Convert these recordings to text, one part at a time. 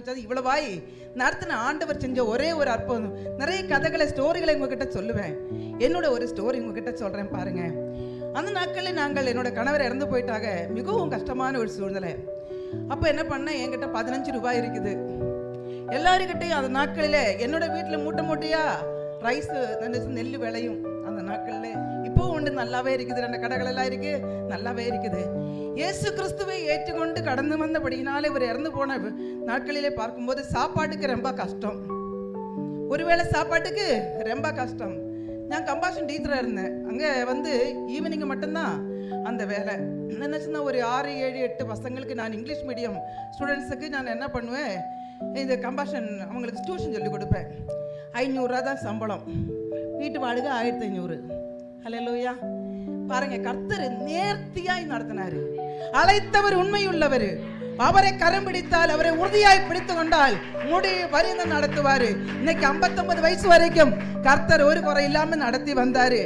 ஆரம்பிச்சது. இவ்வளவாய் நடத்தின ஆண்டவர் செஞ்ச ஒரே ஒரு அற்புதம். நிறைய கதைகளை, ஸ்டோரிகளை உங்ககிட்ட சொல்லுவேன். என்னோட ஒரு ஸ்டோரி உங்ககிட்ட சொல்றேன் பாருங்க. அந்த நாட்களில் நாங்கள், என்னோட கணவர் இறந்து போயிட்டாங்க. மிகவும் கஷ்டமான ஒரு சூழ்நிலை. அப்போ என்ன பண்ணேன், என்கிட்ட 15 ரூபாய் இருக்குது. எல்லாருக்கிட்டையும் அந்த நாட்களில் என்னோட வீட்டில் மூட்டை மூட்டையா ரைஸ், நெல் விளையும் அந்த நாட்களில். இப்போ ஒன்று நல்லாவே இருக்குது, 2 கடைகள் எல்லாம் இருக்கு, நல்லாவே இருக்குது. இயேசு கிறிஸ்துவை ஏற்றுக்கொண்டு கடந்து வந்தபடினாலே இவர் இறந்து போன நாட்களிலே பார்க்கும்போது சாப்பாட்டுக்கு ரொம்ப கஷ்டம். ஒருவேளை சாப்பாட்டுக்கு ரொம்ப கஷ்டம். நான் கம்பாஷன் டீச்சராக இருந்தேன். அங்கே ஈவினிங் மட்டும்தான் அந்த வேலை. நினச்சுன்னா ஒரு 6, 7, 8 பசங்களுக்கு, நான் இங்கிலீஷ் மீடியம் ஸ்டூடெண்ட்ஸுக்கு நான் என்ன பண்ணுவேன், இந்த கம்பாஷன் அவங்களுக்கு டியூஷன் சொல்லி கொடுப்பேன். 500 ரூபா தான் சம்பளம், வீட்டு வாடகை 1500. ஹல்லேலூயா. பாருங்க, கர்த்தர் நேர்த்தியாய் நடத்தினாரு. அழைத்தவர் உண்மையுள்ளவர். அவரை கரம் பிடித்தால், அவரை உறுதியாய் பிடித்து கொண்டால் முடிவு வரைந்து நடத்துவாரு. இன்னைக்கு 59 வயசு வரைக்கும் கர்த்தர் ஒரு குறை இல்லாம நடத்தி வந்தாரு.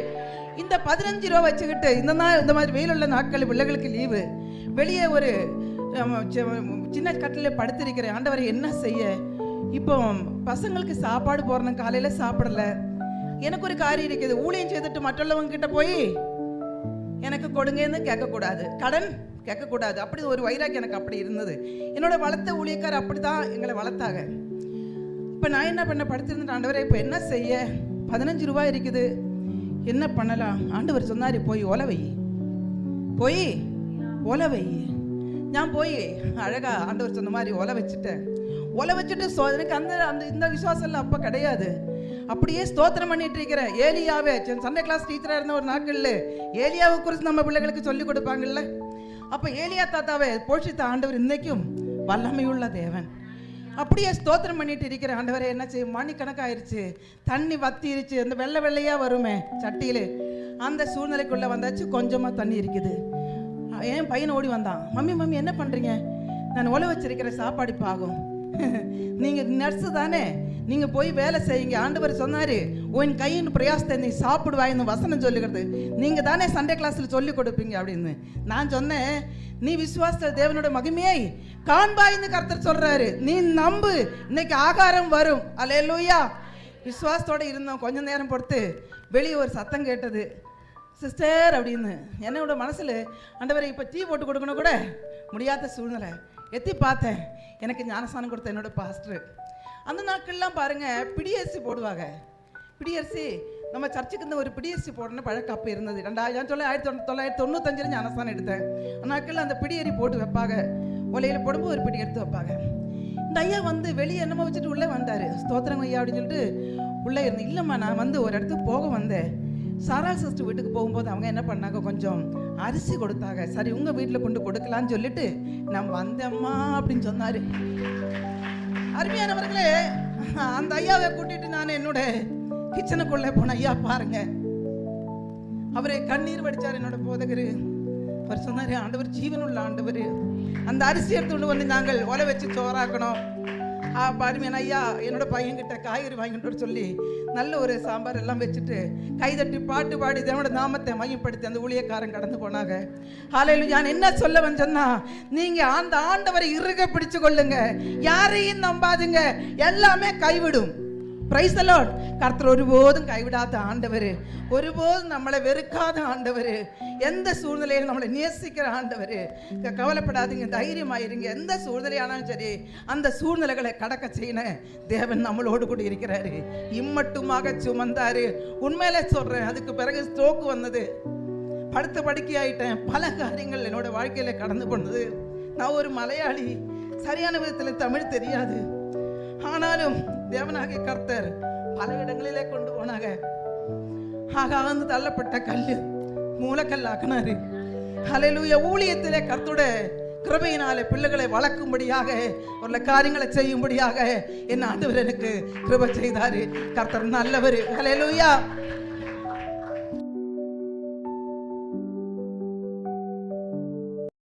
இந்த 15 ரூபா வச்சுக்கிட்டு இந்த மாதிரி வெயிலுள்ள நாட்கள், பிள்ளைகளுக்கு லீவு, வெளியே ஒரு சின்ன கட்டில படுத்திருக்கிறேன். ஆண்டவரை என்ன செய்ய? இப்போ பசங்களுக்கு சாப்பாடு போறேன், காலையில சாப்பிடல. எனக்கு ஒரு காரியம் இருக்குது, ஊழியம் செய்துட்டு மற்றவங்க கிட்ட போய் எனக்கு கொடுங்கன்னு கேட்கக்கூடாது, கடன் கேட்கக்கூடாது. அப்படி ஒரு வைராக்கி எனக்கு அப்படி இருந்தது. என்னோட வளர்த்த ஊழியக்கார் அப்படிதான் எங்களை வளர்த்தாங்க. இப்போ நான் என்ன பண்ண, படுத்திருந்தேன். ஆண்டவரே இப்போ என்ன செய்ய? 15 ரூபாய் இருக்குது, என்ன பண்ணலாம்? ஆண்டவர் சொன்னார், போய் ஒலவை, போய் ஒலவை. நான் போய் அழகா ஆண்டவர் சொன்ன மாதிரி ஒலை வச்சுட்டேன். ஒலை வச்சுட்டு எனக்கு அந்த இந்த விசுவாசம் எல்லாம் அப்போ கிடையாது. அப்படியே ஸ்தோத்திரம் பண்ணிட்டு இருக்கிறேன். ஏலியாவே, சண்டே கிளாஸ் டீச்சராக இருந்த ஒரு நாட்கள்ல ஏலியாவை குறித்து நம்ம பிள்ளைகளுக்கு சொல்லி கொடுப்பாங்கல்ல. அப்போ ஏலியா தாத்தாவை போஷித்த ஆண்டவர் இன்னைக்கும் வல்லமையுள்ள தேவன். அப்படியே ஸ்தோத்திரம் பண்ணிட்டு இருக்கிற ஆண்டவரை என்ன செய்ய, மணிக்கணக்காயிருச்சு, தண்ணி வத்திருச்சு, அந்த வெள்ளை வெள்ளையா வருமே சட்டியில, அந்த சூழ்நிலைக்குள்ள வந்தாச்சு. கொஞ்சமா தண்ணி இருக்குது. என் பையனை ஓடி வந்தான், மம்மி மம்மி என்ன பண்றீங்க? நான் ஒலை வச்சிருக்கிற சாப்பாடு பாகும். நீங்க நர்ஸு தானே, நீங்க போய் வேலை செய்யுங்க. ஆண்டவர் சொன்னாரு, உன் கையின் பிரயாசத்தை நீ சாப்பிடுவாயின்னு வசனம் சொல்லுகிறது. நீங்க தானே சண்டே கிளாஸ்ல சொல்லி கொடுப்பீங்க அப்படின்னு. நான் சொன்னேன், நீ விசுவாச தேவனோட மகிமையை காண்பாயின்னு கர்த்தர் சொல்றாரு, நீ நம்பு, இன்னைக்கு ஆகாரம் வரும். அல்லேலூயா. விசுவாசத்தோட இருந்தோம். கொஞ்ச நேரம் பொறுத்து வெளியே ஒரு சத்தம் கேட்டது, சிஸ்டர் அப்படின்னு. என்னோட மனசுல, ஆண்டவரை இப்போ டீ போட்டு கொடுக்கணும் கூட முடியாத சூழ்நிலை. எத்தி பார்த்தேன், எனக்கு ஞானஸ்தானம் கொடுத்த என்னோட பாஸ்டர். அந்த நாட்கள்லாம் பாருங்க, பிடியரிசி போடுவாங்க. பிடியரிசி நம்ம சர்ச்சுக்கு இந்த ஒரு பிடியரிசி போடணும் பழக்கம் அப்போ இருந்தது. 1995 ஞானஸ்தானம் எடுத்தேன். அந்த நாட்களில் அந்த பிடியரி போட்டு வைப்பாங்க. ஒலையில் போடும்போது ஒரு பிடி எடுத்து வைப்பாங்க. இந்த ஐயா வெளியே என்னமோ வச்சுட்டு உள்ளே வந்தார். ஸ்தோத்திரம் ஐயா அப்படின்னு சொல்லிட்டு உள்ளே இருந்தேன். இல்லைம்மா, நான் ஒரு இடத்துக்கு போக வந்தேன். சாரா சிஸ்டர் வீட்டுக்கு போகும்போது அவங்க என்ன பண்ணாங்க, கொஞ்சம் அரிசி கொடுத்தாங்க. சரி, உங்கள் வீட்டில் கொண்டு கொடுக்கலான்னு சொல்லிட்டு நான் வந்தேம்மா அப்படின்னு சொன்னார். அருமையானவர்களே, அந்த ஐயாவை கூட்டிட்டு நான் என்னோட கிச்சனுக்குள்ளே போன. ஐயா பாருங்க, அவரை கண்ணீர் வடிச்சார் என்னோட போதகர். அவர் சொன்னார், ஆண்டவர் ஜீவனுள்ள ஆண்டவர், அந்த அரிசி எடுத்துட்டு நாங்கள் ஒலை வச்சு சோறாக்கணும். அருமையான ஐயா என்னோட பையன்கிட்ட காய்கறி வாங்கிட்டு சொல்லி நல்ல ஒரு சாம்பார் எல்லாம் வச்சுட்டு கைதட்டி பாட்டு பாடி தேவனோட நாமத்தை மையப்படுத்தி அந்த ஊழியக்காரன் கடந்து போனாங்க. ஹல்லேலூயா. நான் என்ன சொல்ல வந்தேன்னா, நீங்க அந்த ஆண்டவரை இறுக பிடிச்சு கொள்ளுங்க, யாரையும் நம்பாதுங்க, எல்லாமே கைவிடும். Praise the Lord. கர்த்தர் ஒருபோதும் கைவிடாத ஆண்டவர், ஒருபோதும் நம்மளை வெறுக்காத ஆண்டவர், எந்த சூழ்நிலையிலும் நம்மளை நேசிக்கிற ஆண்டவர். கவலைப்படாதீங்க, தைரியமாயிருங்க. எந்த சூழ்நிலையானாலும் சரி, அந்த சூழ்நிலைகளை கடக்க செய்யணும். தேவன் நம்மளோடு கூட இருக்கிறாரு. இம்மட்டுமாக சுமந்தாரு. உண்மையிலே சொல்றேன், அதுக்கு பிறகு ஸ்ட்ரோக் வந்தது, படுத்த படுக்கை ஆயிட்டேன். பல காரியங்கள் என்னோட வாழ்க்கையில கடந்து போனது. நான் ஒரு மலையாளி, சரியான விதத்தில் தமிழ் தெரியாது. ஆனாலும் தேவனாகிய கர்த்தர் பல இடங்களிலே கொண்டு போனாங்க. ஆகாந்து தள்ளப்பட்ட கல்லு மூலக்கல் ஆக்கினாரு. ஹல்லேலூயா. ஊழியத்திலே கர்த்தருடைய கிருபையினாலே பிள்ளைகளை வளர்க்கும்படியாக, ஒரு காரியங்களை செய்யும்படியாக என் ஆண்டவர் எனக்கு கிருபை செய்தாரு. கர்த்தர் நல்லவர். ஹல்லேலூயா.